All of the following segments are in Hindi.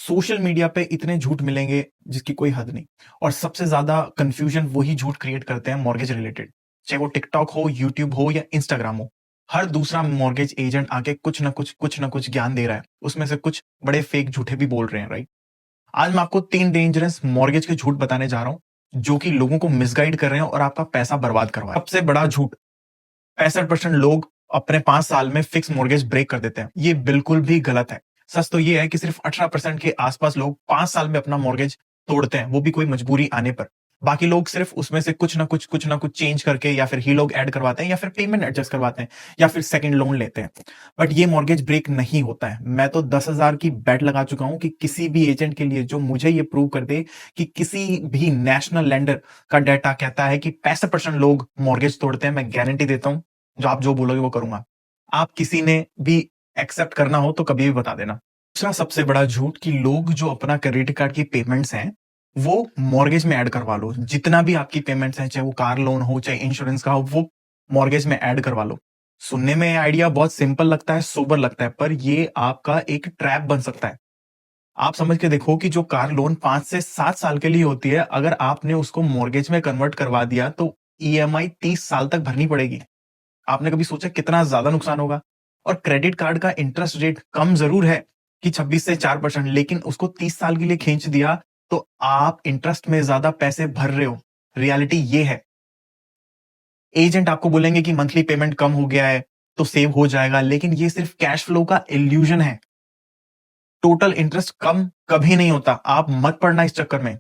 सोशल मीडिया पे इतने झूठ मिलेंगे जिसकी कोई हद नहीं। और सबसे ज्यादा कंफ्यूजन वही झूठ क्रिएट करते हैं मॉर्गेज रिलेटेड, चाहे वो टिकटॉक हो, यूट्यूब हो या इंस्टाग्राम हो। हर दूसरा मॉर्गेज एजेंट आके कुछ ना कुछ ज्ञान दे रहा है, उसमें से कुछ बड़े फेक झूठे भी बोल रहे हैं, राइट। आज मैं आपको 3 डेंजरस मॉर्गेज के झूठ बताने जा रहा हूं जो कि लोगों को मिसगाइड कर रहे हैं और आपका पैसा बर्बाद करवा रहे हैं। सबसे बड़ा झूठ, 65% लोग अपने 5 साल में फिक्स मॉर्गेज ब्रेक कर देते हैं। ये बिल्कुल भी गलत है। सच तो ये है कि सिर्फ 18% के आसपास लोग 5 साल में अपना मॉर्गेज तोड़ते हैं, वो भी कोई मजबूरी आने पर। बाकी लोग सिर्फ उसमें से कुछ ना कुछ चेंज करके या फिर ही लोग ऐड करवाते हैं या फिर पेमेंट एडजस्ट करवाते हैं या फिर सेकंड लोन लेते हैं। बट ये मॉर्गेज ब्रेक नहीं होता है। मैं तो 10,000 की बेट लगा चुका हूं कि किसी भी एजेंट के लिए जो मुझे ये प्रूव कर दे कि किसी भी नेशनल लेंडर का डाटा कहता है कि 65% लोग मॉर्गेज तोड़ते हैं, मैं गारंटी देता हूं जो आप जो बोलोगे वो करूंगा। आप किसी ने भी एक्सेप्ट करना हो तो कभी भी बता देना। दूसरा सबसे बड़ा झूठ कि लोग जो अपना क्रेडिट कार्ड की पेमेंट्स हैं वो मॉर्गेज में ऐड करवा लो। जितना भी आपकी पेमेंट्स हैं, चाहे वो कार लोन हो चाहे इंश्योरेंस का हो, वो मॉर्गेज में ऐड करवा लो। सुनने में आइडिया बहुत सिंपल लगता है, सोबर लगता है, पर ये आपका एक ट्रैप बन सकता है। आप समझ के देखो कि जो कार लोन 5 से 7 साल के लिए होती है, अगर आपने उसको मॉर्गेज में कन्वर्ट करवा दिया तो ईएमआई 30 साल तक भरनी पड़ेगी। आपने कभी सोचा कितना ज्यादा नुकसान होगा? और क्रेडिट कार्ड का इंटरेस्ट रेट कम जरूर है कि 26 से 4%, लेकिन उसको 30 साल के लिए खींच दिया तो आप इंटरेस्ट में ज्यादा पैसे भर रहे हो। रियलिटी ये है। एजेंट आपको बोलेंगे कि मंथली पेमेंट कम हो गया है तो सेव हो जाएगा, लेकिन ये सिर्फ कैश फ्लो का इल्यूजन है। टोटल इंटरेस्ट कम कभी नहीं होता, आप मत पड़ना इस चक्कर में।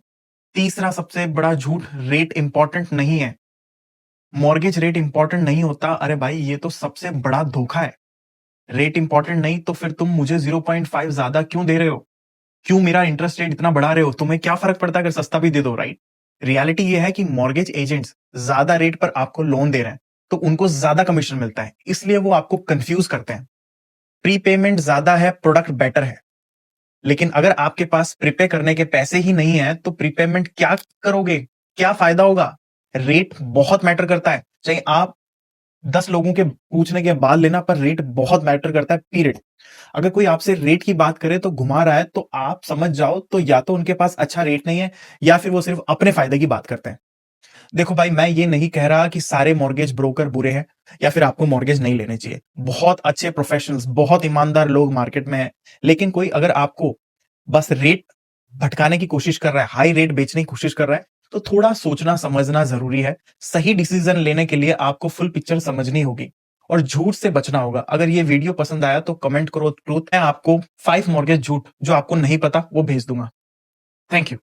तीसरा सबसे बड़ा झूठ, रेट इंपॉर्टेंट नहीं है। मॉर्गेज रेट इंपॉर्टेंट नहीं होता। अरे भाई, ये तो सबसे बड़ा धोखा है। रेट इंपॉर्टेंट नहीं तो फिर तुम मुझे 0.5 ज्यादा क्यों दे रहे हो? क्यों मेरा इंटरेस्ट रेट इतना बढ़ा रहे हो? तुम्हें क्या फर्क पड़ता है अगर सस्ता भी दे दो, राइट। रियलिटी ये है कि मॉर्गेज एजेंट्स ज्यादा रेट पर आपको लोन दे रहे हैं तो उनको ज्यादा कमीशन मिलता है, इसलिए वो आपको कंफ्यूज करते हैं। प्रीपेमेंट ज्यादा है, प्रोडक्ट बेटर है। लेकिन अगर आपके पास प्रीपे करने के पैसे ही नहीं है तो प्रीपेमेंट क्या करोगे? क्या फायदा होगा? रेट बहुत मैटर करता है, चाहे आप 10 लोगों के पूछने के बाद लेना, पर रेट बहुत मैटर करता है, पीरियड। अगर कोई आपसे रेट की बात करे तो घुमा रहा है तो आप समझ जाओ तो या तो उनके पास अच्छा रेट नहीं है या फिर वो सिर्फ अपने फायदे की बात करते हैं। देखो भाई, मैं ये नहीं कह रहा कि सारे मॉर्गेज ब्रोकर बुरे हैं या फिर आपको मॉर्गेज नहीं लेने चाहिए। बहुत अच्छे प्रोफेशनल्स, बहुत ईमानदार लोग मार्केट में हैं। लेकिन कोई अगर आपको बस रेट भटकाने की कोशिश कर रहा है, हाई रेट बेचने की कोशिश कर रहा है, तो थोड़ा सोचना समझना जरूरी है। सही डिसीजन लेने के लिए आपको फुल पिक्चर समझनी होगी और झूठ से बचना होगा। अगर ये वीडियो पसंद आया तो कमेंट करो, मैं आपको 5 मॉर्गेज झूठ जो आपको नहीं पता वो भेज दूंगा। Thank you.